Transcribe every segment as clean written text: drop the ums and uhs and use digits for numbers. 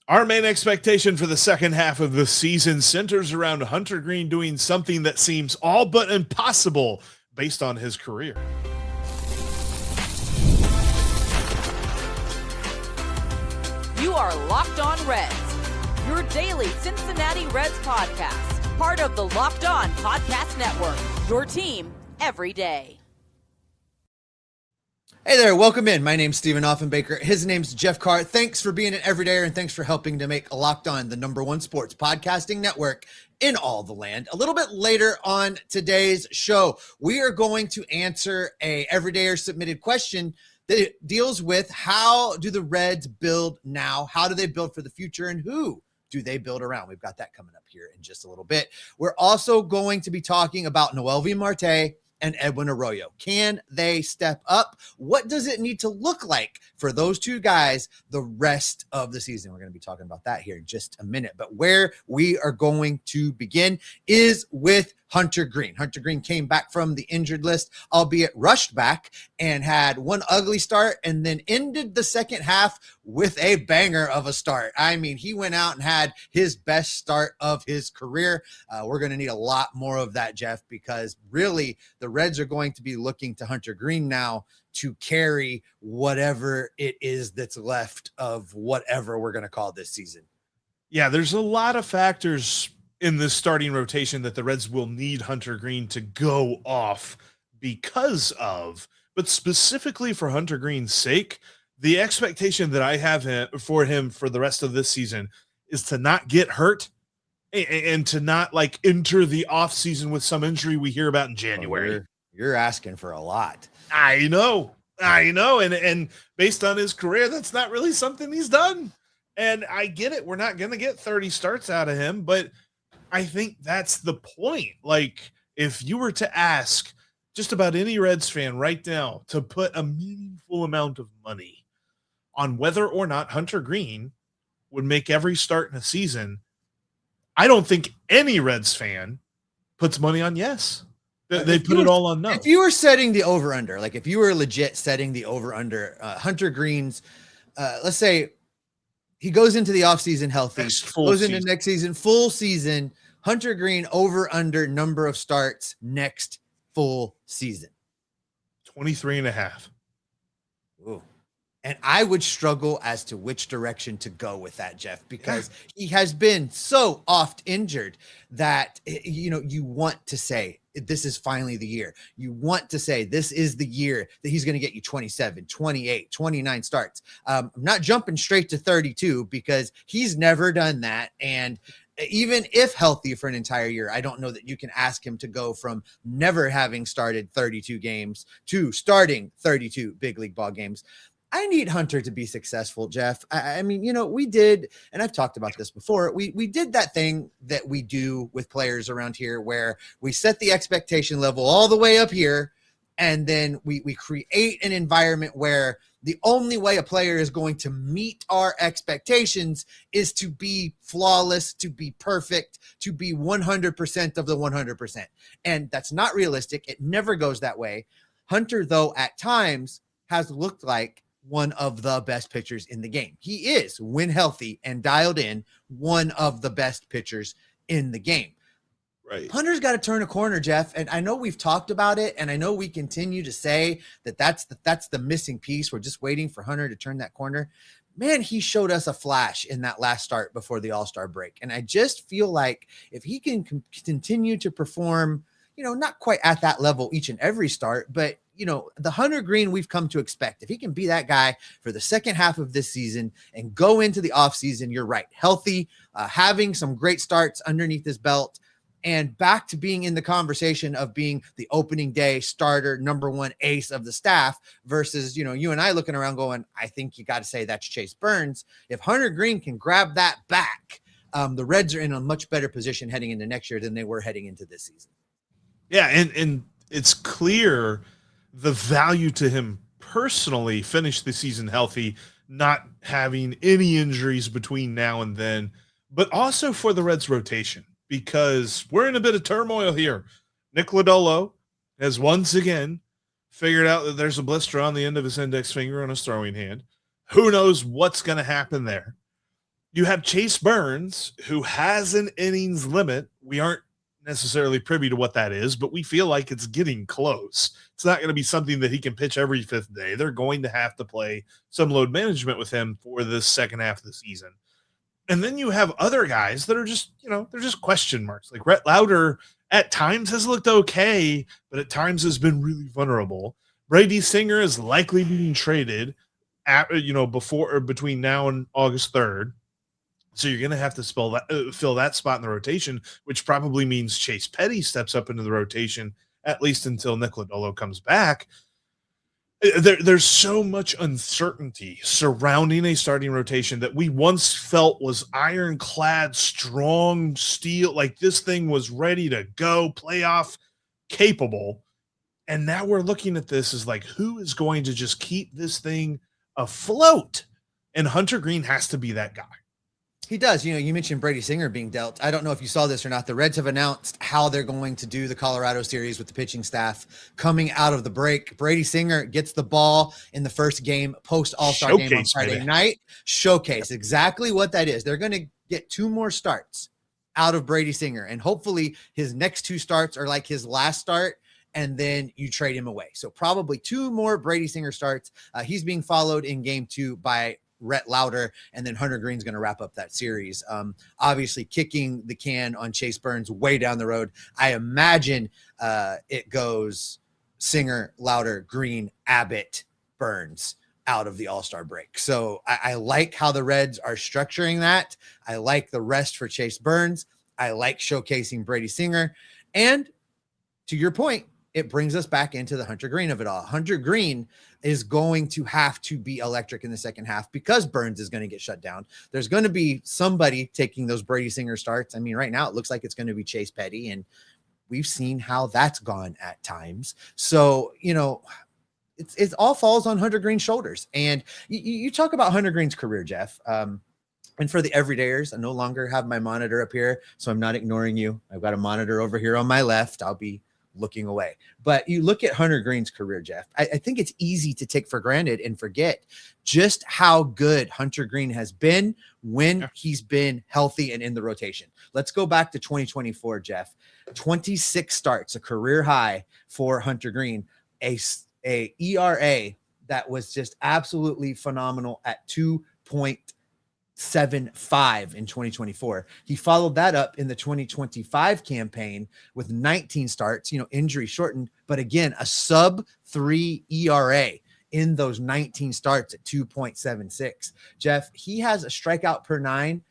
Our main expectation for the second half of the season centers around Hunter Greene doing something that seems all but impossible based on his career. You are Locked On Reds, your daily Cincinnati Reds podcast, part of the Locked On Podcast Network, your team every day. Hey there, welcome in. My name's Stephen Offenbaker. His name's Jeff Carr. Thanks for being an everydayer and thanks for helping to make Locked On the #1 sports podcasting network in all the land. A little bit later on today's show, we are going to answer a everydayer submitted question that deals with how do the Reds build now? How do they build for the future? And who do they build around? We've got that coming up here in just a little bit. We're also going to be talking about Noelvi, Marte, and Edwin Arroyo. Can they step up? What does it need to look like for those two guys the rest of the season? We're going to be talking about that here in just a minute. But where we are going to begin is with Hunter Greene. Hunter Greene came back from the injured list, albeit rushed back, and had one ugly start and then ended the second half with a banger of a start. I mean, he went out and had his best start of his career. We're going to need a lot more of that, Jeff, because really the Reds are going to be looking to Hunter Greene now to carry whatever it is that's left of whatever we're going to call this season. Yeah, there's a lot of factors in this starting rotation that the Reds will need Hunter Greene to go off because of, but specifically for Hunter Greene's sake, the expectation that I have for him for the rest of this season is to not get hurt and to not like enter the off season with some injury we hear about in January. You're asking for a lot. I know. And based on his career, that's not really something he's done. And I get it. We're not going to get 30 starts out of him, but I think that's the point. Like, if you were to ask just about any Reds fan right now to put a meaningful amount of money on whether or not Hunter Greene would make every start in a season, I don't think any Reds fan puts money on yes. They put it all on no. If you were setting the over-under, like if you were legit setting the over-under, Hunter Greene's, let's say he goes into the offseason healthy, goes into next season, full season, Hunter Greene over-under number of starts next full season. 23.5. Ooh. And I would struggle as to which direction to go with that, Jeff, because he has been so oft injured that, you know, you want to say this is finally the year. You want to say this is the year that he's going to get you 27, 28, 29 starts. I'm not jumping straight to 32 because he's never done that. And even if healthy for an entire year, I don't know that you can ask him to go from never having started 32 games to starting 32 big league ball games. I need Hunter to be successful, Jeff. I mean, you know, we did, and I've talked about this before, we did that thing that we do with players around here where we set the expectation level all the way up here, and then we create an environment where the only way a player is going to meet our expectations is to be flawless, to be perfect, to be 100% of the 100%. And that's not realistic. It never goes that way. Hunter, though, at times has looked like one of the best pitchers in the game. He is, when healthy and dialed in, one of the best pitchers in the game. Right. Hunter's got to turn a corner, Jeff. And I know we've talked about it, and I know we continue to say that that's the missing piece. We're just waiting for Hunter to turn that corner. Man, he showed us a flash in that last start before the All-Star break. And I just feel like if he can continue to perform, you know, not quite at that level each and every start, but you know, the Hunter Greene we've come to expect, if he can be that guy for the second half of this season and go into the offseason, you're right, healthy, having some great starts underneath his belt, and back to being in the conversation of being the opening day starter, number one ace of the staff versus, you know, you and I looking around going, I think you got to say that's Chase Burns. If Hunter Greene can grab that back, the Reds are in a much better position heading into next year than they were heading into this season. Yeah, and it's clear the value to him personally, finish the season healthy, not having any injuries between now and then, but also for the Reds rotation, because we're in a bit of turmoil here. Nick Lodolo has once again figured out that there's a blister on the end of his index finger on his throwing hand. Who knows what's going to happen there? You have Chase Burns, who has an innings limit. We aren't necessarily privy to what that is, but we feel like it's getting close. It's not going to be something that he can pitch every fifth day. They're going to have to play some load management with him for this second half of the season. And then you have other guys that are just, they're just question marks. Like Rhett Lauder at times has looked okay, but at times has been really vulnerable. Brady Singer is likely being traded before or between now and August 3rd. So you're going to have to fill that spot in the rotation, which probably means Chase Petty steps up into the rotation, at least until Nick Lodolo comes back. There's so much uncertainty surrounding a starting rotation that we once felt was ironclad, strong steel, like this thing was ready to go, playoff capable. And now we're looking at this as like, who is going to just keep this thing afloat? And Hunter Greene has to be that guy. He does. You mentioned Brady Singer being dealt. I don't know if you saw this or not. The Reds have announced how they're going to do the Colorado series with the pitching staff coming out of the break. Brady Singer gets the ball in the first game, post All-Star game on Friday night. Showcase. Exactly what that is. They're going to get 2 more starts out of Brady Singer, and hopefully his next 2 starts are like his last start, and then you trade him away. So probably 2 more Brady Singer starts. He's being followed in game 2 by Rhett Lauder, and then Hunter Greene's going to wrap up that series. Obviously kicking the can on Chase Burns way down the road. I imagine it goes Singer, Lauder, Greene, Abbott, Burns out of the All-Star break. So I like how the Reds are structuring that. I like the rest for Chase Burns. I like showcasing Brady Singer. And to your point, it brings us back into the Hunter Greene of it all. Hunter Greene is going to have to be electric in the second half because Burns is going to get shut down. There's going to be somebody taking those Brady Singer starts. I mean, right now it looks like it's going to be Chase Petty, and we've seen how that's gone at times. So, it all falls on Hunter Greene's shoulders. And you talk about Hunter Greene's career, Jeff. And for the everydayers, I no longer have my monitor up here, so I'm not ignoring you. I've got a monitor over here on my left. I'll be looking away. But you look at Hunter Greene's career, Jeff, I think it's easy to take for granted and forget just how good Hunter Greene has been when he's been healthy and in the rotation. Let's go back to 2024, Jeff. 26 starts, a career high for Hunter Greene, a ERA that was just absolutely phenomenal at 2.75 in 2024. He followed that up in the 2025 campaign with 19 starts, injury shortened, but again, a sub 3 ERA in those 19 starts at 2.76. Jeff, he has a strikeout per 9.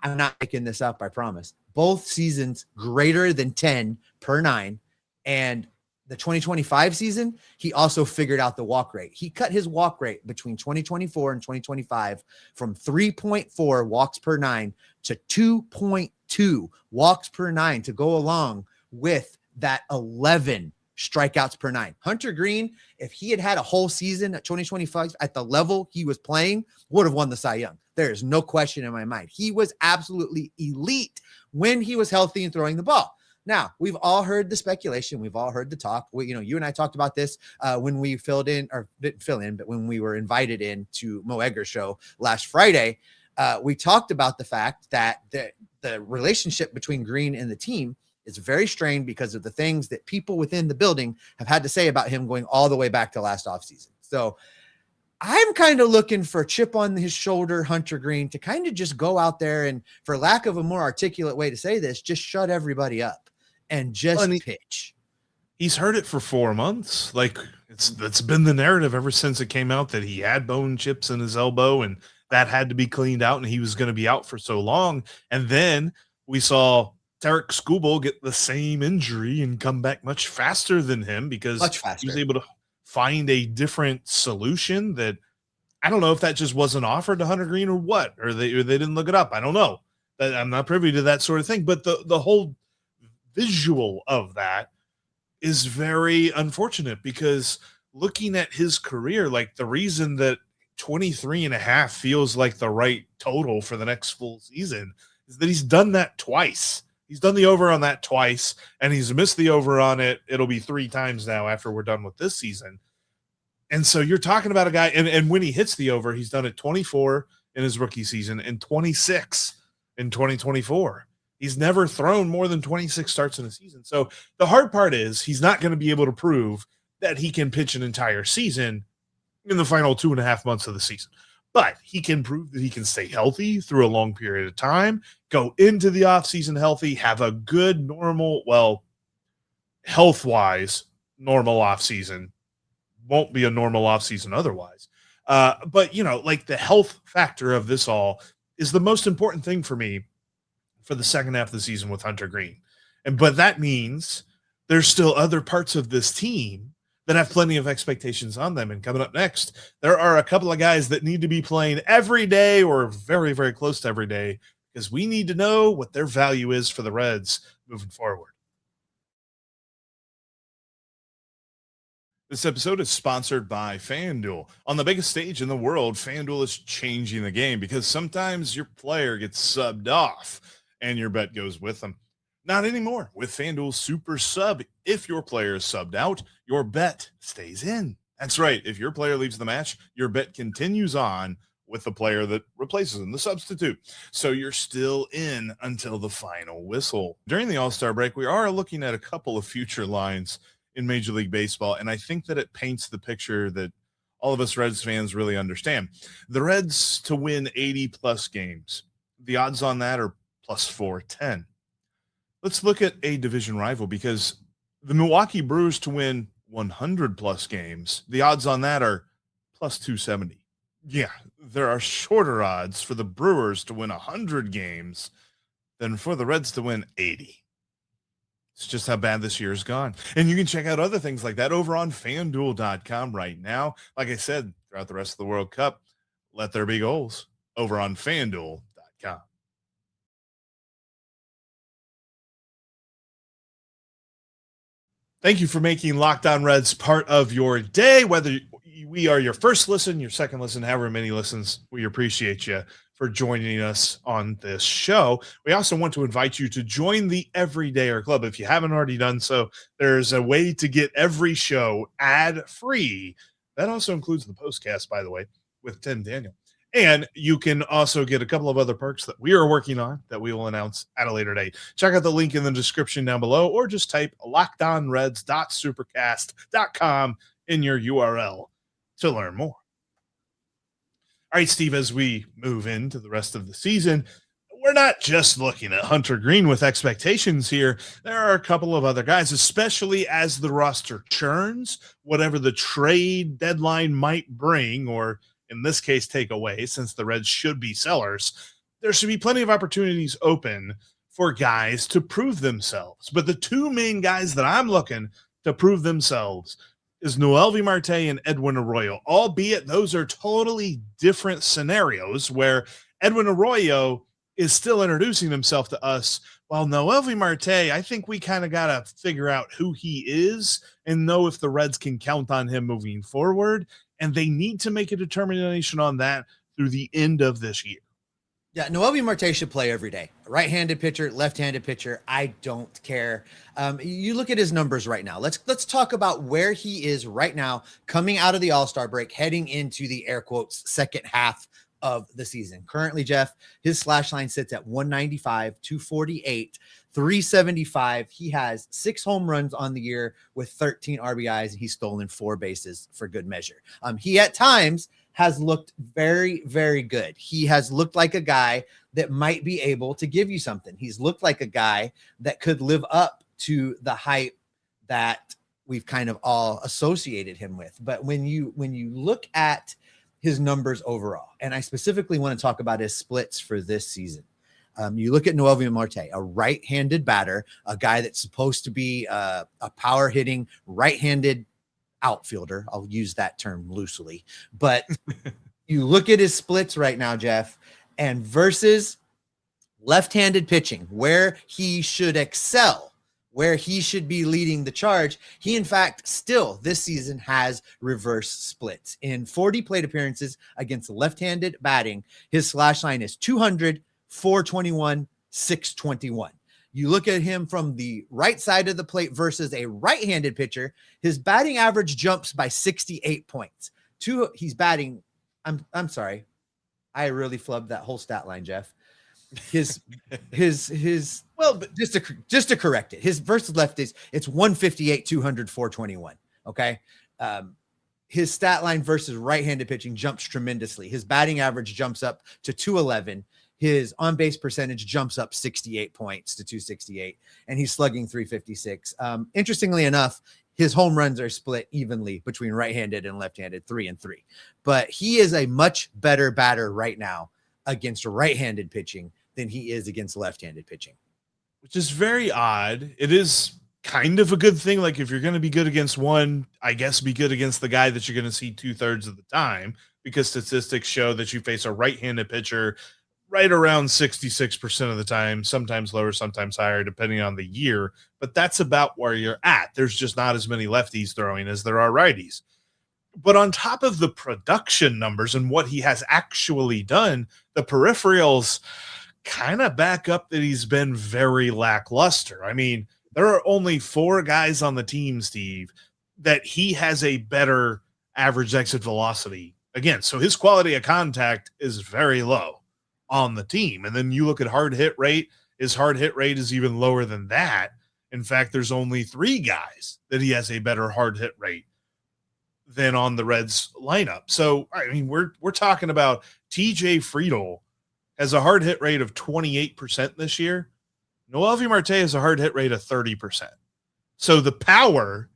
I'm not making this up, I promise. Both seasons greater than 10 per 9. And the 2025 season, he also figured out the walk rate. He cut his walk rate between 2024 and 2025 from 3.4 walks per 9 to 2.2 walks per 9 to go along with that 11 strikeouts per 9. Hunter Greene, if he had had a whole season at 2025 at the level he was playing, would have won the Cy Young. There is no question in my mind. He was absolutely elite when he was healthy and throwing the ball. Now, we've all heard the speculation. We've all heard the talk. You and I talked about this when we didn't fill in, but when we were invited in to Mo Egger's show last Friday, we talked about the fact that the relationship between Greene and the team is very strained because of the things that people within the building have had to say about him going all the way back to last offseason. So I'm kind of looking for chip on his shoulder, Hunter Greene, to kind of just go out there and, for lack of a more articulate way to say this, just shut everybody up and just pitch. He's heard it for 4 months. Like that's been the narrative ever since it came out that he had bone chips in his elbow and that had to be cleaned out and he was going to be out for so long. And then we saw Tarek Skubal get the same injury and come back much faster than him because he was able to find a different solution that I don't know if that just wasn't offered to Hunter Greene or what, or they didn't look it up. I don't know. I'm not privy to that sort of thing, but the whole visual of that is very unfortunate because looking at his career, like the reason that 23.5 feels like the right total for the next full season is that he's done that twice. He's done the over on that twice and he's missed the over on it. It'll be 3 times now after we're done with this season. And so you're talking about a guy, and when he hits the over, he's done it 24 in his rookie season and 26 in 2024. He's never thrown more than 26 starts in a season. So the hard part is he's not going to be able to prove that he can pitch an entire season in the final 2.5 months of the season. But he can prove that he can stay healthy through a long period of time, go into the offseason healthy, have a good, normal, well, health-wise, normal offseason. Won't be a normal offseason otherwise. But, like the health factor of this all is the most important thing for me for the second half of the season with Hunter Greene. But that means there's still other parts of this team that have plenty of expectations on them. And coming up next, there are a couple of guys that need to be playing every day or very, very close to every day because we need to know what their value is for the Reds moving forward. This episode is sponsored by FanDuel. On the biggest stage in the world, FanDuel is changing the game because sometimes your player gets subbed off and your bet goes with them. Not anymore. With FanDuel's Super Sub, if your player is subbed out, your bet stays in. That's right. If your player leaves the match, your bet continues on with the player that replaces him, the substitute. So you're still in until the final whistle. During the All-Star break, we are looking at a couple of future lines in Major League Baseball, and I think that it paints the picture that all of us Reds fans really understand. The Reds to win 80-plus games, the odds on that are plus 410. Let's look at a division rival because the Milwaukee Brewers to win 100-plus games, the odds on that are plus 270. Yeah, there are shorter odds for the Brewers to win 100 games than for the Reds to win 80. It's just how bad this year's gone. And you can check out other things like that over on FanDuel.com right now. Like I said, throughout the rest of the World Cup, let there be goals over on FanDuel.com. Thank you for making Locked On Reds part of your day. Whether we are your first listen, your second listen, however many listens, we appreciate you for joining us on this show. We also want to invite you to join the Everydayer Club. If you haven't already done so, there's a way to get every show ad-free. That also includes the postcast, by the way, with Tim Daniel. And you can also get a couple of other perks that we are working on that we will announce at a later date. Check out the link in the description down below, or just type lockedonreds.supercast.com in your URL to learn more. All right, Steve, as we move into the rest of the season, we're not just looking at Hunter Greene with expectations here. There are a couple of other guys, especially as the roster churns, whatever the trade deadline might bring, or in this case, take away, since the Reds should be sellers. There should be plenty of opportunities open for guys to prove themselves. But the two main guys that I'm looking to prove themselves is Noelvi Marte and Edwin Arroyo, albeit those are totally different scenarios where Edwin Arroyo is still introducing himself to us, while Noelvi Marte, I think we kind of got to figure out who he is and know if the Reds can count on him moving forward, and they need to make a determination on that through the end of this year. Yeah, Noelvi Marte should play every day. Right-handed pitcher, left-handed pitcher, I don't care. You look at his numbers right now. Let's talk about where he is right now, coming out of the All-Star break, heading into the air quotes second half of the season. Currently, Jeff, his slash line sits at 195, 248, 375. He has 6 home runs on the year with 13 RBIs, and he's stolen 4 bases for good measure. He at times has looked very, very good. He has looked like a guy that might be able to give you something. He's looked like a guy that could live up to the hype that we've kind of all associated him with. But when you look at his numbers overall, and I specifically want to talk about his splits for this season. You look at Noelvi Marte, a right-handed batter, a guy that's supposed to be a power hitting right-handed outfielder. I'll use that term loosely, but you look at his splits right now, Jeff, and versus left-handed pitching, where he should excel, where he should be leading the charge. He, in fact, still this season has reverse splits. In 40 plate appearances against left-handed batting, his slash line is 200, 421, 621. You look at him from the right side of the plate versus a right-handed pitcher, his batting average jumps by 68 points. He's batting, I'm sorry, I really flubbed that whole stat line, Jeff. His Well, but just to correct it, his versus lefties, it's 158, 200, 421. Okay. His stat line versus right-handed pitching jumps tremendously. His batting average jumps up to 211. His on-base percentage jumps up 68 points to 268, and he's slugging 356. Interestingly enough, his home runs are split evenly between right-handed and left-handed, 3-3. But he is a much better batter right now against right-handed pitching than he is against left-handed pitching. Which is very odd. It is kind of a good thing. Like if you're going to be good against one, I guess be good against the guy that you're going to see 2/3 of the time, because statistics show that you face a right-handed pitcher right around 66% of the time, sometimes lower, sometimes higher, depending on the year. But that's about where you're at. There's just not as many lefties throwing as there are righties. But on top of the production numbers and what he has actually done, the peripherals kind of back up that he's been very lackluster. I mean, there are only 4 guys on the team, Steve, that he has a better average exit velocity against. So his quality of contact is very low on the team. And then you look at hard hit rate, his hard hit rate is even lower than that. In fact, there's only 3 guys that he has a better hard hit rate than on the Reds lineup. So, I mean, we're talking about TJ Friedel has a hard hit rate of 28% this year. Noelvi Marte has a hard hit rate of 30%. So the power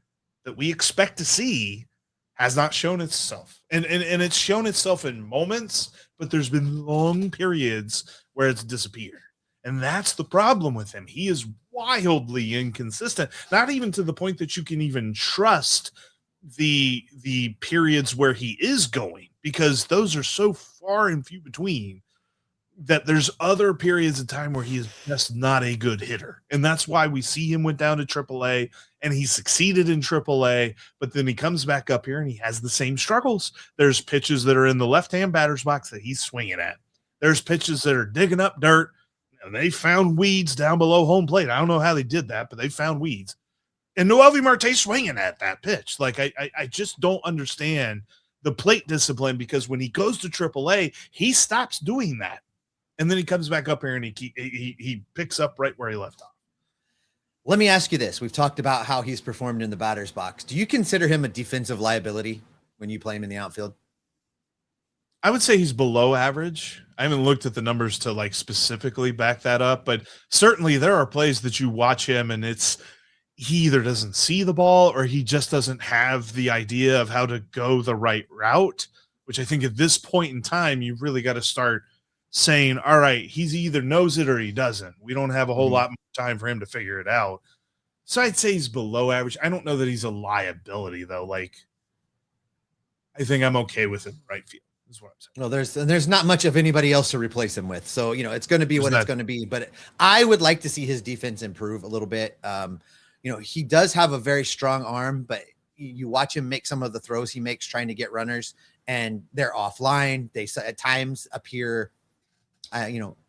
that we expect to see has not shown itself. And it's shown itself in moments, but there's been long periods where it's disappeared. And that's the problem with him. He is wildly inconsistent, not even to the point that you can even trust the periods where he is going, because those are so far and few between that there's other periods of time where he is just not a good hitter. And that's why we see him went down to AAA and he succeeded in AAA, but then he comes back up here and he has the same struggles. There's pitches that are in the left-hand batter's box that he's swinging at. There's pitches that are digging up dirt, and they found weeds down below home plate. I don't know how they did that, but they found weeds. And Noelvi Marte swinging at that pitch. Like, I just don't understand the plate discipline, because when he goes to AAA, he stops doing that. And then he comes back up here and he picks up right where he left off. Let me ask you this. We've talked about how he's performed in the batter's box. Do you consider him a defensive liability when you play him in the outfield? I would say he's below average. I haven't looked at the numbers to like specifically back that up, but certainly there are plays that you watch him and he either doesn't see the ball or he just doesn't have the idea of how to go the right route, which I think at this point in time, you've really got to start saying, all right, he's either knows it or he doesn't. We don't have a whole lot more time for him to figure it out. So I'd say he's below average. I don't know that he's a liability, though. Like, I think I'm okay with him right field, is what I'm saying. Well, there's not much of anybody else to replace him with. So, it's going to be what it's going to be. But I would like to see his defense improve a little bit. He does have a very strong arm, but you watch him make some of the throws he makes trying to get runners, and they're offline. They at times appear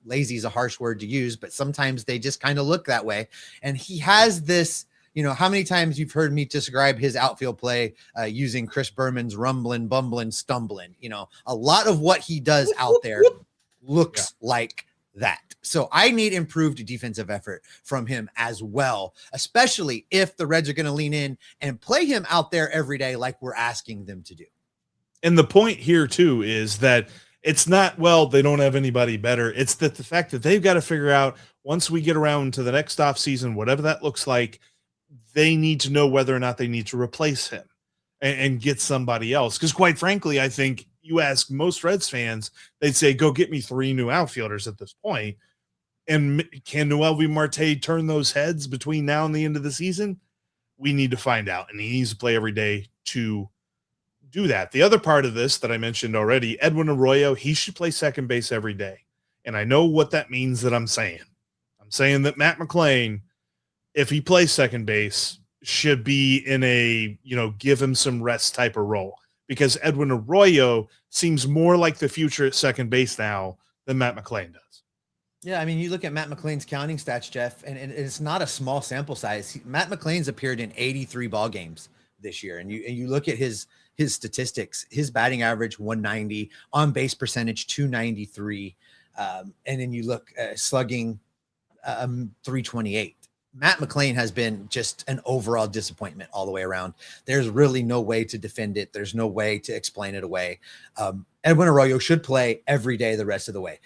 lazy is a harsh word to use, but sometimes they just kind of look that way. And he has this, how many times you've heard me describe his outfield play using Chris Berman's rumbling, bumbling, stumbling. A lot of what he does out there looks like that. So I need improved defensive effort from him as well, especially if the Reds are going to lean in and play him out there every day like we're asking them to do. And the point here, too, is that it's not, well, they don't have anybody better. It's that the fact that they've got to figure out, once we get around to the next off season, whatever that looks like, they need to know whether or not they need to replace him and get somebody else. Because quite frankly, I think you ask most Reds fans, they'd say, go get me 3 new outfielders at this point. And can Noelvi Marte turn those heads between now and the end of the season? We need to find out. And he needs to play every day to do that. The other part of this that I mentioned already, Edwin Arroyo, he should play second base every day. And I know what that means that I'm saying. I'm saying that Matt McLain, if he plays second base, should be in a, give him some rest type of role, because Edwin Arroyo seems more like the future at second base now than Matt McLain does. Yeah, I mean, you look at Matt McLain's counting stats, Jeff, and it's not a small sample size. Matt McLain's appeared in 83 ball games this year, and you look at his his statistics. His batting average 190, on base percentage 293, and then you look slugging 328. Matt McLain has been just an overall disappointment all the way around. There's really no way to defend it. There's no way to explain it away. Edwin Arroyo should play every day the rest of the way.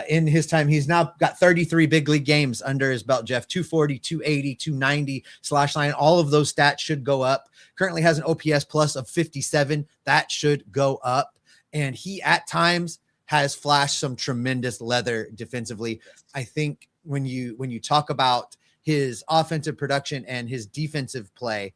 In his time, he's now got 33 big league games under his belt, Jeff. 240, 280, 290 slash line. All of those stats should go up. Currently has an OPS plus of 57. That should go up. And he at times has flashed some tremendous leather defensively. I think when you talk about his offensive production and his defensive play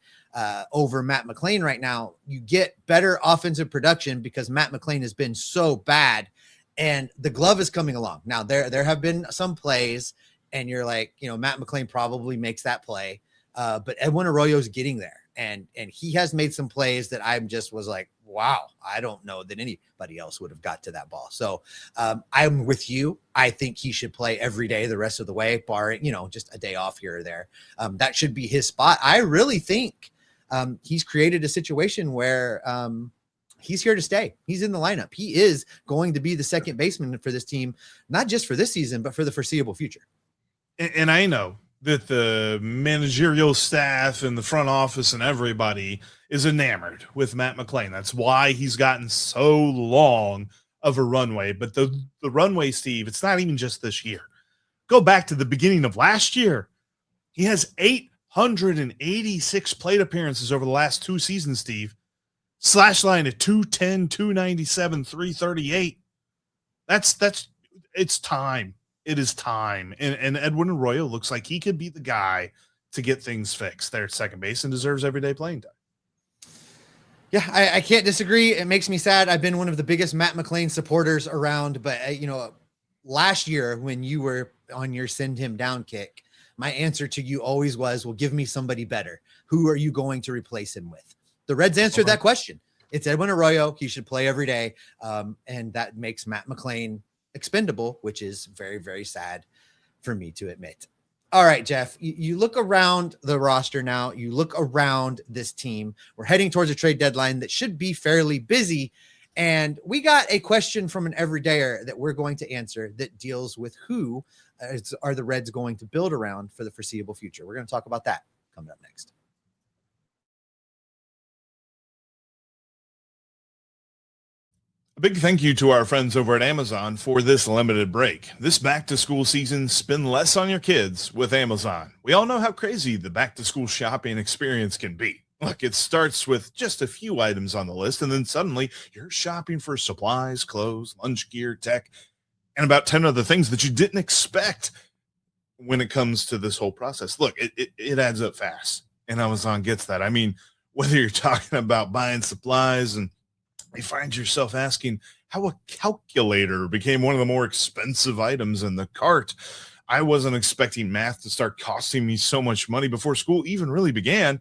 over Matt McLain right now, you get better offensive production because Matt McLain has been so bad, and the glove is coming along. Now there have been some plays and you're like, Matt McLain probably makes that play. But Edwin Arroyo is getting there, and he has made some plays that I just was like, wow, I don't know that anybody else would have got to that ball. So I'm with you. I think he should play every day the rest of the way, barring, just a day off here or there. That should be his spot. I really think he's created a situation where he's here to stay. He's in the lineup. He is going to be the second baseman for this team, not just for this season, but for the foreseeable future. And I know that the managerial staff and the front office and everybody is enamored with Matt McLain. That's why he's gotten so long of a runway. But the runway, Steve, it's not even just this year. Go back to the beginning of last year. He has 886 plate appearances over the last 2 seasons, Steve. Slash line at 210, 297, 338. It's time. It is time. And Edwin Arroyo looks like he could be the guy to get things fixed there at second base and deserves everyday playing time. Yeah, I can't disagree. It makes me sad. I've been one of the biggest Matt McLain supporters around, but last year when you were on your send him down kick, my answer to you always was, well, give me somebody better. Who are you going to replace him with? The Reds answered that question. It's Edwin Arroyo. He should play every day. And that makes Matt McLain expendable, which is very, very sad for me to admit. All right, Jeff, you look around the roster now, you look around this team. We're heading towards a trade deadline that should be fairly busy. And we got a question from an everydayer that we're going to answer that deals with who are the Reds going to build around for the foreseeable future. We're going to talk about that coming up next. A big thank you to our friends over at Amazon for this limited break. This back-to-school season, spend less on your kids with Amazon. We all know how crazy the back-to-school shopping experience can be. Look, it starts with just a few items on the list, and then suddenly you're shopping for supplies, clothes, lunch gear, tech, and about 10 other things that you didn't expect when it comes to this whole process. Look, it adds up fast, and Amazon gets that. I mean, whether you're talking about buying supplies and you find yourself asking how a calculator became one of the more expensive items in the cart. I wasn't expecting math to start costing me so much money before school even really began.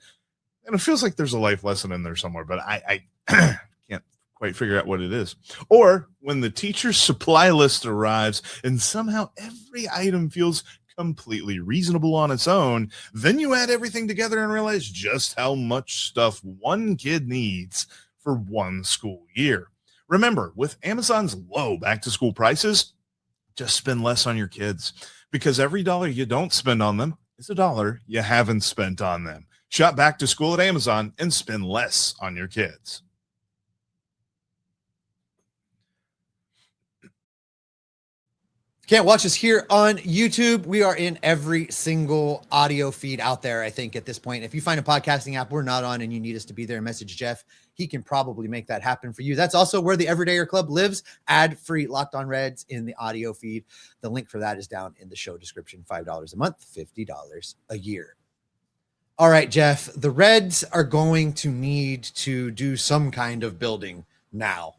And it feels like there's a life lesson in there somewhere, but I can't quite figure out what it is. Or when the teacher's supply list arrives and somehow every item feels completely reasonable on its own, then you add everything together and realize just how much stuff one kid needs for one school year. Remember, with Amazon's low back-to-school prices, just spend less on your kids, because every dollar you don't spend on them is a dollar you haven't spent on them. Shop back to school at Amazon and spend less on your kids. Can't watch us here on YouTube. We are in every single audio feed out there, I think, at this point. If you find a podcasting app we're not on and you need us to be there, message Jeff. He can probably make that happen for you. That's also where the Everydayer Club lives, ad-free, Locked On Reds in the audio feed. The link for that is down in the show description. $5 a month, $50 a year. All right, Jeff, the Reds are going to need to do some kind of building now.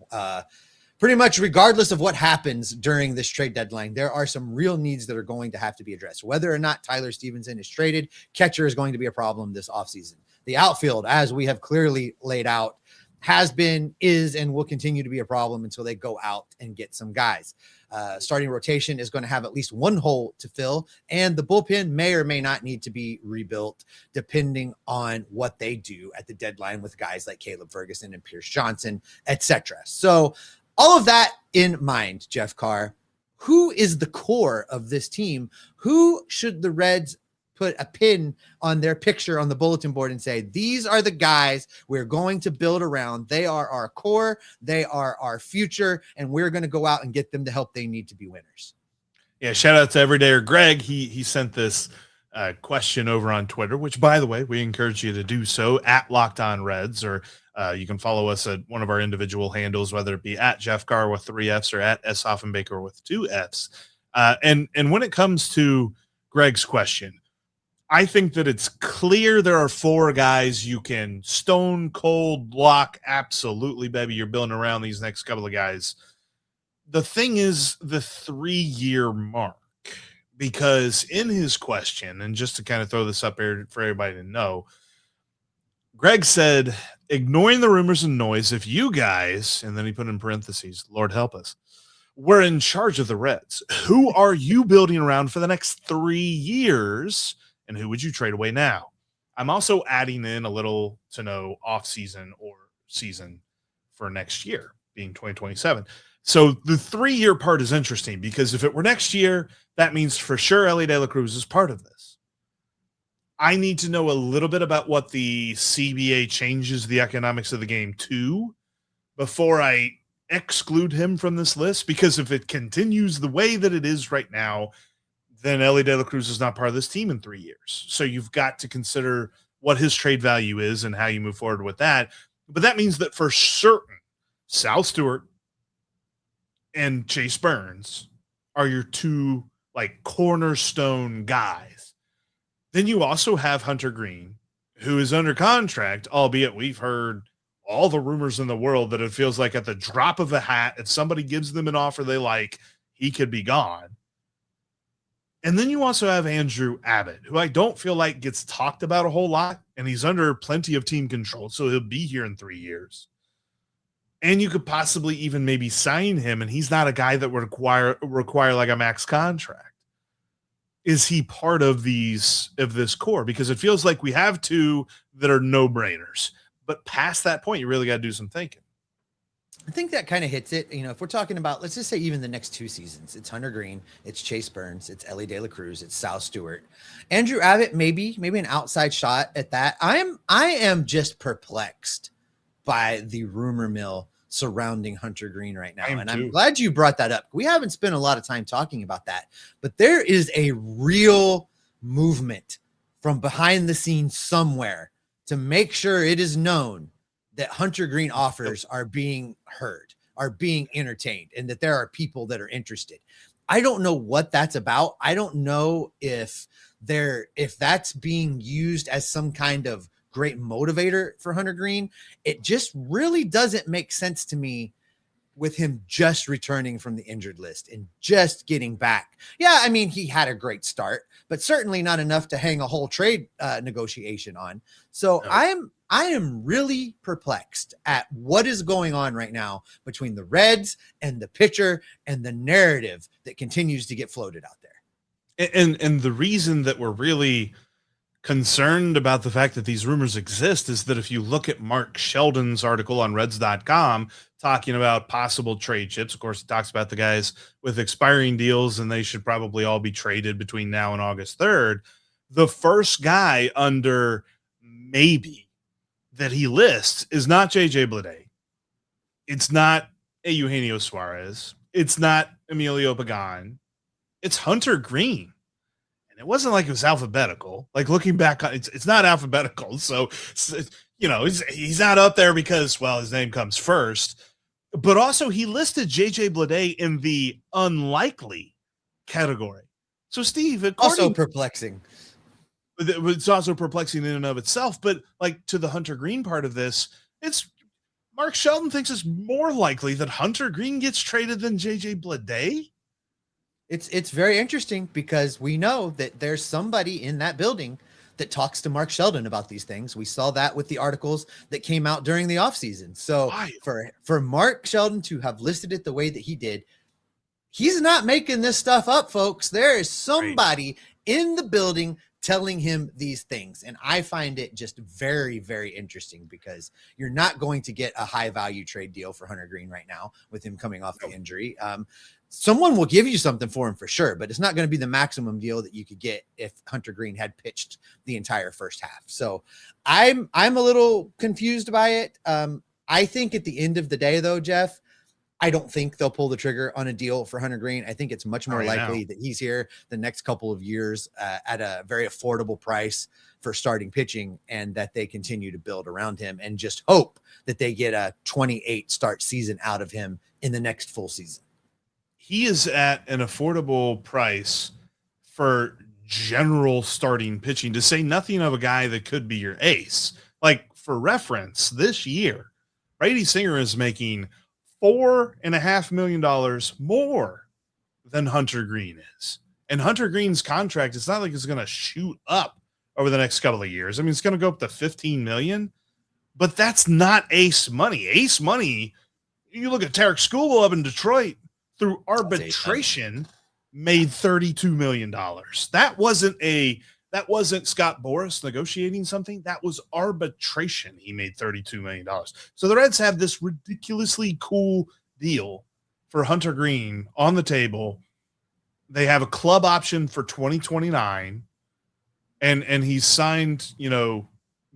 Pretty much regardless of what happens during this trade deadline, there are some real needs that are going to have to be addressed. Whether or not Tyler Stevenson is traded, catcher is going to be a problem this offseason. The outfield, as we have clearly laid out, has been, is, and will continue to be a problem until they go out and get some guys. Starting rotation is going to have at least one hole to fill, and the bullpen may or may not need to be rebuilt depending on what they do at the deadline with guys like Caleb Ferguson and Pierce Johnson, etc. So all of that in mind, Jeff Carr, who is the core of this team? Who should the Reds put a pin on their picture on the bulletin board and say, these are the guys we're going to build around. They are our core. They are our future. And we're going to go out and get them the help they need to be winners. Yeah. Shout out to Everydayer Greg. He sent this question over on Twitter, which, by the way, we encourage you to do so at Locked On Reds, or you can follow us at one of our individual handles, whether it be at Jeff Carr with 3 Fs or at S. Hoffenbaker with 2 Fs. And when it comes to Greg's question, I think that it's clear there are 4 guys you can stone cold lock. Absolutely, baby. You're building around these next couple of guys. The thing is the 3-year mark, because in his question, and just to kind of throw this up here for everybody to know, Greg said, ignoring the rumors and noise, if you guys, and then he put in parentheses, Lord help us, were in charge of the Reds, who are you building around for the next 3 years? And who would you trade away now? I'm also adding in a little to no off-season or season for next year, being 2027. So the 3-year part is interesting, because if it were next year, that means for sure Elly De La Cruz is part of this. I need to know a little bit about what the CBA changes the economics of the game to before I exclude him from this list, because if it continues the way that it is right now, then Elly De La Cruz is not part of this team in 3 years. So you've got to consider what his trade value is and how you move forward with that. But that means that for certain, Sal Stewart and Chase Burns are your 2 like cornerstone guys. Then you also have Hunter Greene, who is under contract, albeit we've heard all the rumors in the world that it feels like at the drop of a hat, if somebody gives them an offer they like, he could be gone. And then you also have Andrew Abbott, who I don't feel like gets talked about a whole lot, and he's under plenty of team control, so he'll be here in 3 years. And you could possibly even maybe sign him, and he's not a guy that would require like a max contract. Is he part of this core? Because it feels like we have 2 that are no-brainers. But past that point, you really got to do some thinking. I think that kind of hits it. You know, if we're talking about, let's just say even the next 2 seasons, it's Hunter Greene, it's Chase Burns, it's Elly De La Cruz, it's Sal Stewart, Andrew Abbott, maybe an outside shot at that. I am just perplexed by the rumor mill surrounding Hunter Greene right now. And I'm glad you brought that up. We haven't spent a lot of time talking about that, but there is a real movement from behind the scenes somewhere to make sure it is known that Hunter Greene offers are being heard, are being entertained, and that there are people that are interested. I don't know what that's about. I don't know if that's being used as some kind of great motivator for Hunter Greene. It just really doesn't make sense to me with him just returning from the injured list and just getting back. Yeah, I mean, he had a great start, but certainly not enough to hang a whole trade negotiation on. So no. I am really perplexed at what is going on right now between the Reds and the pitcher and the narrative that continues to get floated out there. And the reason that we're really concerned about the fact that these rumors exist is that if you look at Mark Sheldon's article on Reds.com talking about possible trade chips, of course, it talks about the guys with expiring deals and they should probably all be traded between now and August 3rd. The first guy under maybe that he lists is not JJ Bleday. It's not Eugenio Suarez. It's not Emilio Pagan. It's Hunter Greene. It wasn't like it was alphabetical. Like looking back on it's not alphabetical. So, you know, he's not up there because, well, his name comes first, but also he listed JJ Bleday in the unlikely category. So Steve, also perplexing. It's also perplexing in and of itself, but like to the Hunter Greene part of this, it's Mark Sheldon thinks it's more likely that Hunter Greene gets traded than JJ Bleday. It's very interesting because we know that there's somebody in that building that talks to Mark Sheldon about these things. We saw that with the articles that came out during the offseason. So for Mark Sheldon to have listed it the way that he did, he's not making this stuff up, folks. There is somebody in the building telling him these things. And I find it just very, very interesting because you're not going to get a high value trade deal for Hunter Greene right now with him coming off the injury. Someone will give you something for him for sure, but it's not going to be the maximum deal that you could get if Hunter Greene had pitched the entire first half. So I'm a little confused by it. I think at the end of the day, though, Jeff, I don't think they'll pull the trigger on a deal for Hunter Greene. I think it's much more likely that he's here the next couple of years at a very affordable price for starting pitching, and that they continue to build around him and just hope that they get a 28 start season out of him in the next full season. He is at an affordable price for general starting pitching, to say nothing of a guy that could be your ace. Like, for reference, this year, Brady Singer is making $4.5 million more than Hunter Greene is. And Hunter Greene's contract, it's not like it's going to shoot up over the next couple of years. I mean, it's going to go up to $15 million, but that's not ace money. Ace money, you look at Tarek Skubal up in Detroit, through arbitration, made $32 million. That wasn't Scott Boras negotiating something. That was arbitration. He made $32 million. So the Reds have this ridiculously cool deal for Hunter Greene on the table. They have a club option for 2029, and he's signed,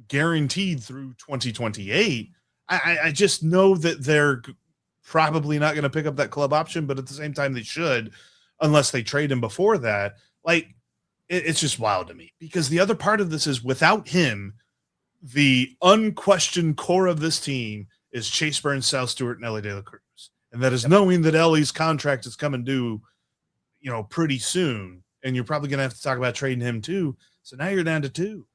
guaranteed through 2028. I just know that they're probably not going to pick up that club option, but at the same time they should, unless they trade him before that. Like, it's just wild to me, because the other part of this is, without him, the unquestioned core of this team is Chase Burns, Sal Stewart, and Elly De La Cruz. And that is knowing that Elly's contract is coming due, pretty soon. And you're probably going to have to talk about trading him too. So now you're down to 2.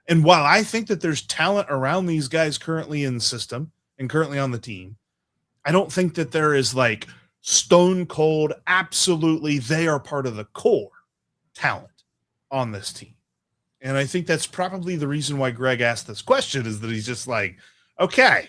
And while I think that there's talent around these guys currently in the system and currently on the team, I don't think that there is like stone cold, absolutely, they are part of the core talent on this team. And I think that's probably the reason why Greg asked this question, is that he's just like, okay,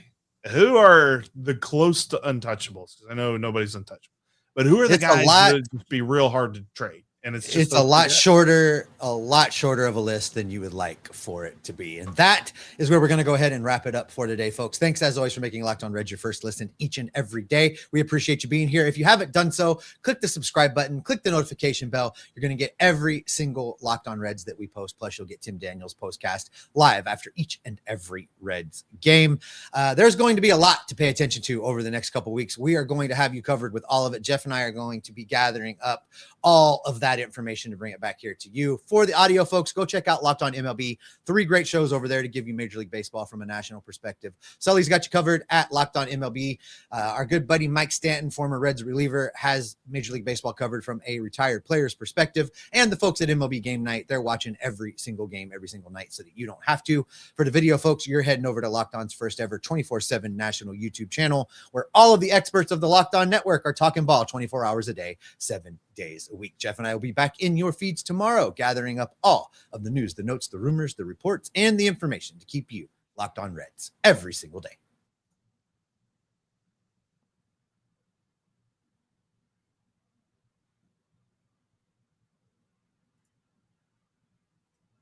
who are the close to untouchables? Because I know nobody's untouchable, but who are the guys that would be real hard to trade? And it's a lot shorter of a list than you would like for it to be. And that is where we're going to go ahead and wrap it up for today, folks. Thanks as always for making Locked On Reds your first listen each and every day. We appreciate you being here. If you haven't done so, click the subscribe button, click the notification bell. You're going to get every single Locked On Reds that we post. Plus you'll get Tim Daniels' postcast live after each and every Reds game. There's going to be a lot to pay attention to over the next couple weeks. We are going to have you covered with all of it. Jeff and I are going to be gathering up all of that information to bring it back here to you. For the audio folks, go check out Locked On MLB. 3 great shows over there to give you Major League Baseball from a national perspective. Sully's got you covered at Locked On MLB. Our good buddy Mike Stanton, former Reds reliever, has Major League Baseball covered from a retired player's perspective. And the folks at MLB Game Night, they're watching every single game, every single night, so that you don't have to. For the video folks, you're heading over to Locked On's first ever 24/7 national YouTube channel, where all of the experts of the Locked On Network are talking ball 24 hours a day, 7 days a week. Jeff and I will be back in your feeds tomorrow, gathering up all of the news, the notes, the rumors, the reports, and the information to keep you locked on Reds every single day.